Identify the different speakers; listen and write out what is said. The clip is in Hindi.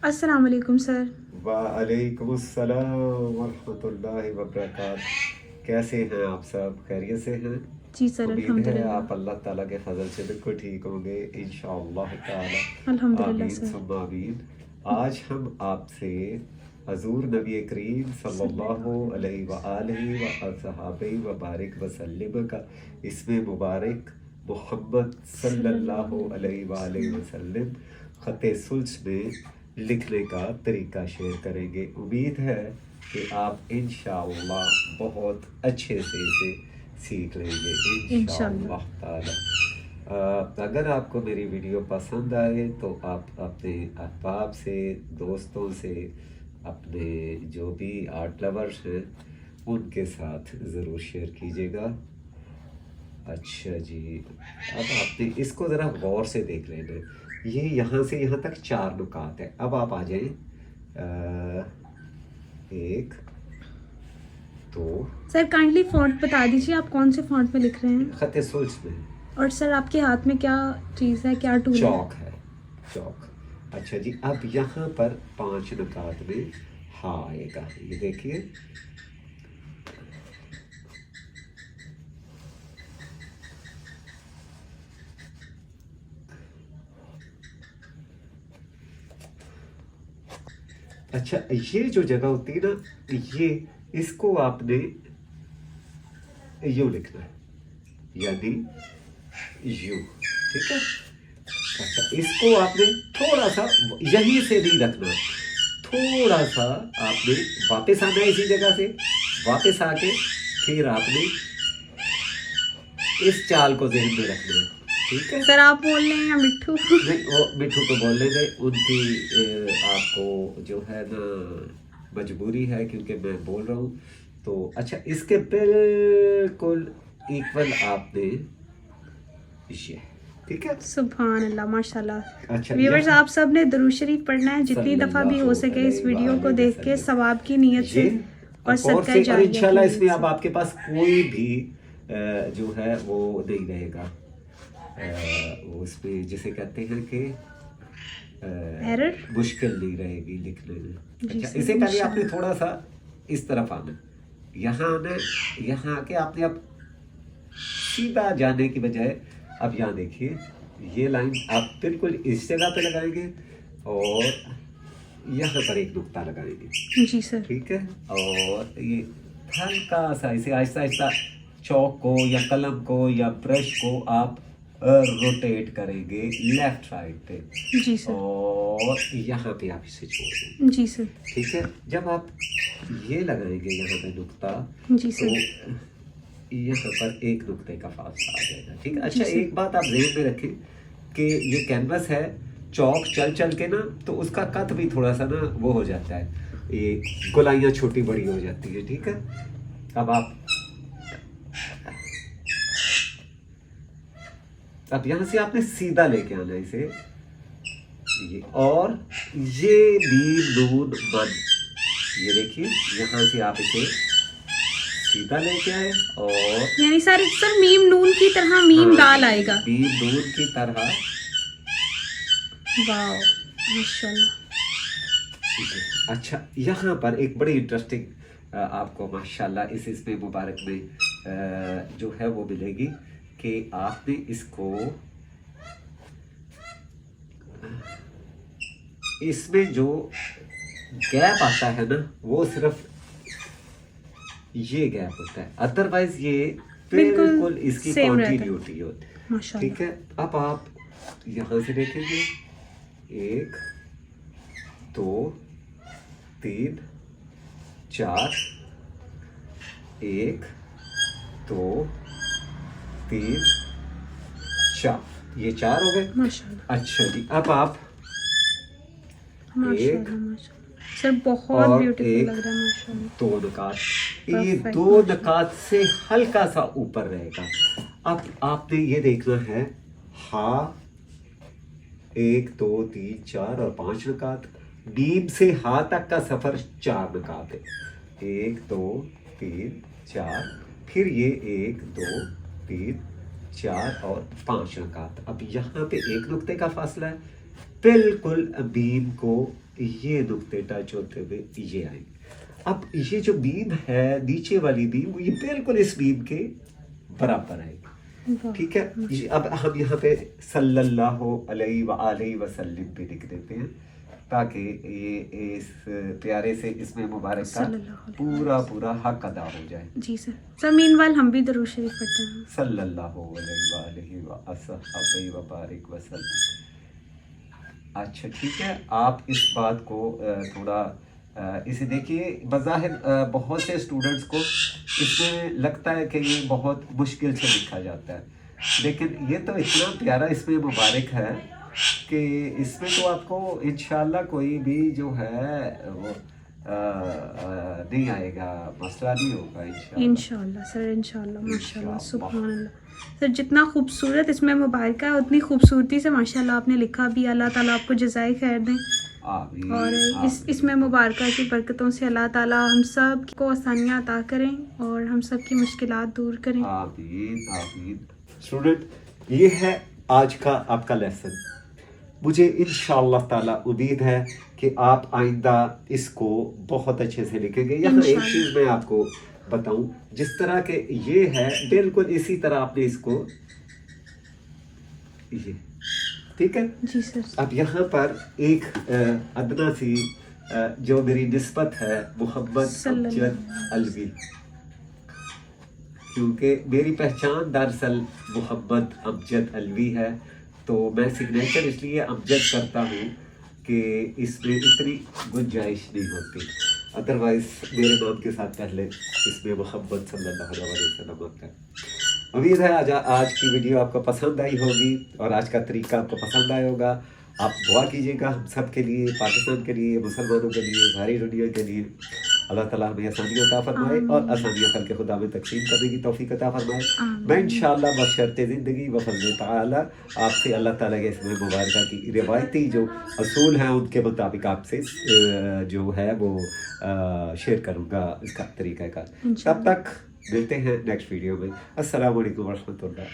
Speaker 1: अस्सलाम वालेकुम सर।
Speaker 2: वालेकुम अस्सलाम वरहमतुल्लाहि वबरकात। कैसे हैं आप सब? खैरियत से हैं?
Speaker 1: जी सर,
Speaker 2: उम्मीद है
Speaker 1: अल्हम्दुलिल्लाह।
Speaker 2: आप अल्लाह ताला के फजल से बिल्कुल ठीक होंगे इंशाअल्लाह ताला।
Speaker 1: अल्हम्दुलिल्लाह
Speaker 2: आमीन
Speaker 1: सर।
Speaker 2: सुम्मा आमीन। आज हम आपसे हजूर नबी करीम सल्लल्लाहु
Speaker 1: सल्लल्लाहु अलैहि
Speaker 2: अलैहि व आलिहि व असहाबे व बारिक वसल्लम का इसमें मुबारक मोहम्मद सल्लल्लाहु
Speaker 1: सल्लल्लाहु अलैहि
Speaker 2: अलैहि व आलिहि
Speaker 1: वसल्लम।
Speaker 2: वसल्लम ख़त सुल्स में लिखने का तरीका शेयर करेंगे। उम्मीद है कि आप इंशाअल्लाह बहुत अच्छे से इसे सीख लेंगे
Speaker 1: इंशाअल्लाह।
Speaker 2: इंशाअल्लाह ताला। अगर आपको मेरी वीडियो पसंद आए तो आप अपने अहबाब से, दोस्तों से, अपने जो भी आर्ट लवर्स हैं उनके साथ ज़रूर शेयर कीजिएगा। अच्छा जी, अब आपने इसको ज़रा गौर से देख लेना। ये यहाँ से यहाँ तक 4 नुकात है। अब आप आ जाएं, 1 2
Speaker 1: सर काइंडली फ़ॉन्ट बता दीजिए, आप कौन से फ़ॉन्ट में लिख रहे हैं?
Speaker 2: ख़त सुल्स में
Speaker 1: और सर आपके हाथ में क्या चीज़ है, क्या टूल है?
Speaker 2: चौक है, चौक। अच्छा जी, अब यहाँ पर 5 नुकात में हाँ आएगा, ये देखिए। अच्छा, ये जो जगह होती है ना, ये इसको आपने यू लिखना है, यानी यू, ठीक है। अच्छा, इसको आपने थोड़ा सा यहीं से नहीं रखना, थोड़ा सा आपने वापस आना है इसी जगह से, वापस आके फिर आपने इस चाल को ज़हन में रखना है, ठीक है।
Speaker 1: सर आप बोल रहे हैं या मिट्ठू?
Speaker 2: नहीं, वो मिठू को बोलने दे, उनकी आपको जो है ना मजबूरी है क्योंकि मैं बोल रहा हूँ तो। अच्छा, इसके बिल्कुल इक्वल आपने ये, ठीक है।
Speaker 1: सुभान अल्लाह, माशाल्लाह।
Speaker 2: अच्छा,
Speaker 1: व्यूअर्स,
Speaker 2: यहाँ
Speaker 1: आप सब ने दुरूद शरीफ पढ़ना है जितनी दफ़ा भी हो
Speaker 2: सल्लल्लाहु
Speaker 1: सके, इस
Speaker 2: अलैहि
Speaker 1: वीडियो को
Speaker 2: वआलिहि
Speaker 1: देख के
Speaker 2: वसल्लम।
Speaker 1: सवाब की नीयत
Speaker 2: ये
Speaker 1: से और
Speaker 2: गौर
Speaker 1: सदका
Speaker 2: से, और
Speaker 1: जारिया की
Speaker 2: इंशाल्लाह
Speaker 1: नीयत
Speaker 2: इसमें अब
Speaker 1: से।
Speaker 2: आपके पास कोई भी जो है वो नहीं रहेगा, वो उसमें जिसे कहते हैं कि
Speaker 1: एरर?
Speaker 2: मुश्किल नहीं रहेगी लिखने में।
Speaker 1: जी
Speaker 2: अच्छा,
Speaker 1: सर,
Speaker 2: इससे पहले आपने
Speaker 1: इंशाल्लाह।
Speaker 2: थोड़ा सा इस तरफ आना, यहाँ आना, यहाँ आके आपने अब सीधा जाने की बजाय अब यहाँ देखिए, ये लाइन आप बिल्कुल इस जगह पे लगाएंगे और यहाँ पर एक नुक्ता लगाएंगे,
Speaker 1: जी सर।
Speaker 2: ठीक है। और ये हल्का सा इसे आहिस्ता आहिस्ता चौक को या कलम को या ब्रश को आप रोटेट करेंगे लेफ्ट साइड पे,
Speaker 1: जी सर।
Speaker 2: और यहाँ पे आप इसे छोड़ देंगे,
Speaker 1: जी सर।
Speaker 2: ठीक है। जब आप ये लगाएंगे यहाँ पे नुक्ता,
Speaker 1: जी
Speaker 2: तो
Speaker 1: सर।
Speaker 2: यहाँ पर एक नुक्ते का फासला आ जाएगा, ठीक है।
Speaker 1: जी
Speaker 2: अच्छा,
Speaker 1: सर।
Speaker 2: एक बात आप ध्यान में रखें कि ये कैनवस है, चौक चल चल के ना तो उसका कट भी थोड़ा सा ना वो हो जाता है, ये गोलाइयाँ छोटी बड़ी हो जाती है, ठीक है। अब यहाँ से आपने सीधा लेके आना है इसे, ये, और ये नीम नून मन, ये देखिए यहाँ से आप इसे सीधा लेके आए और
Speaker 1: यानी सर मीम नून की तरह मीम
Speaker 2: हाँ,
Speaker 1: दाल आएगा।
Speaker 2: नीम नून की तरह,
Speaker 1: वाओ, माशाल्लाह।
Speaker 2: ठीक है। अच्छा, यहाँ पर एक बड़ी इंटरेस्टिंग आपको माशाल्लाह इसमें मुबारक में जो है वो मिलेगी कि आपने इसको इसमें जो गैप आता है ना वो सिर्फ ये गैप होता है, अदरवाइज ये
Speaker 1: बिल्कुल
Speaker 2: बिल्कुल इसकी
Speaker 1: सेम रहता है।
Speaker 2: कॉन्टिन्यूटी होती है,
Speaker 1: माशाल्लाह।
Speaker 2: ठीक है। अब आप यहाँ से देखेंगे, 1 2 3 4, 1 2 3 4, ये 4 हो गए।
Speaker 1: माशाल्लाह।
Speaker 2: अच्छा जी, अब आप एक
Speaker 1: माशाल्लाह। माशाल्लाह सर, बहुत
Speaker 2: और
Speaker 1: ब्यूटीफुल
Speaker 2: एक
Speaker 1: लग रहा है, माशाल्लाह।
Speaker 2: 2 नकात, ये
Speaker 1: परफेक्ट,
Speaker 2: 2
Speaker 1: माशाल्लाह।
Speaker 2: नकात से हल्का सा ऊपर रहेगा। अब आपने ये देखना है, हा 1 2 3 4 और 5 नकात, नीम से हा तक का सफर 4 नकात है, 1 2 3 4, फिर ये 1 2 3 4 और 5 नकात। अब यहाँ पे एक नुक्ते का फासला है, बिल्कुल बीम को ये नुक्ते टच होते हुए ये आएंगे। अब ये जो बीम है नीचे वाली बीम, ये बिल्कुल इस बीम के बराबर आएगी।
Speaker 1: वाह।
Speaker 2: ठीक है, अब हम यहाँ पे सल्लल्लाहु अलैहि वसल्लम पे लिख देते हैं ताकि ये इस प्यारे से इसमें मुबारक का
Speaker 1: सल्लल्लाहु अलैहि
Speaker 2: पूरा पूरा हक अदा हो जाए।
Speaker 1: जी सर। सर मीनवाइल हम भी दरूद शरीफ पढ़ते हैं।
Speaker 2: सल्लल्लाहु अलैहि वबारिक वसल्लम। अच्छा ठीक है, आप इस बात को थोड़ा इसे देखिए, बज़ाहिर बहुत से स्टूडेंट्स को इसमें लगता है कि ये बहुत मुश्किल से लिखा जाता है, लेकिन ये तो इतना प्यारा इसमें मुबारक है कि इसमें तो आपको इंशाल्लाह कोई भी जो है वो नहीं आएगा, मसला नहीं होगा इंशाल्लाह।
Speaker 1: इंशाल्लाह सर, इंशाल्लाह, माशाल्लाह,
Speaker 2: इंशाल्लाह।
Speaker 1: सुभान अल्लाह। सर जितना खूबसूरत इसमें मुबारक है उतनी खूबसूरती से माशाल्लाह आपने लिखा भी। अल्लाह ताला आपको जज़ाए खैर दें।
Speaker 2: आमीन,
Speaker 1: और इसमें मुबारक की बरकतों से अल्लाह ताला हम सब को आसानियाँ अता करें और हम सब की मुश्किलात दूर करें।
Speaker 2: आमीन आमीन। स्टूडेंट, ये है आज का आपका लेसन। मुझे इंशाअल्लाह ताला उम्मीद है कि आप आइंदा इसको बहुत अच्छे से लिखेंगे। यहाँ एक
Speaker 1: इंशाअल्लाह।
Speaker 2: चीज़ मैं आपको बताऊं, जिस तरह के ये है बिल्कुल इसी तरह आपने इसको ये, ठीक है।
Speaker 1: जी सर।
Speaker 2: अब यहाँ पर एक अदना सी जो मेरी निस्बत है मोहम्मद अमजद अलवी, क्योंकि मेरी पहचान दरअसल मोहम्मद अमजद अलवी है, तो मैं सिग्नेचर इसलिए अमजद करता हूँ कि इसमें इतनी गुंजाइश नहीं होती, अदरवाइज मेरे नाम के साथ पहले इसमें मोहम्मद सल्लल्लाहु अलैहि वसल्लम होता है। उम्मीद है आज की वीडियो आपको पसंद आई होगी और आज का तरीका आपको पसंद आया होगा। आप दुआ कीजिएगा हम सब के लिए, पाकिस्तान के लिए, मुसलमानों के लिए, सारी दुनिया के लिए। अल्लाह ताला हमें आसानियाँ अता फरमाए और आसानियाँ करके खुदा में तकसीम करने की तौफीक अता फरमाए। मैं इंशाअल्लाह बशर्ते ज़िंदगी व फज़ल ताला आपसे अल्लाह ताला के इसमें मुबारक की रिवायती जो असूल हैं उनके मुताबिक आपसे जो है वो शेयर करूँगा इसका तरीक़ाकार। तब तक मिलते हैं नेक्स्ट वीडियो में। अस्सलाम वालेकुम व रहमतुल्लाह।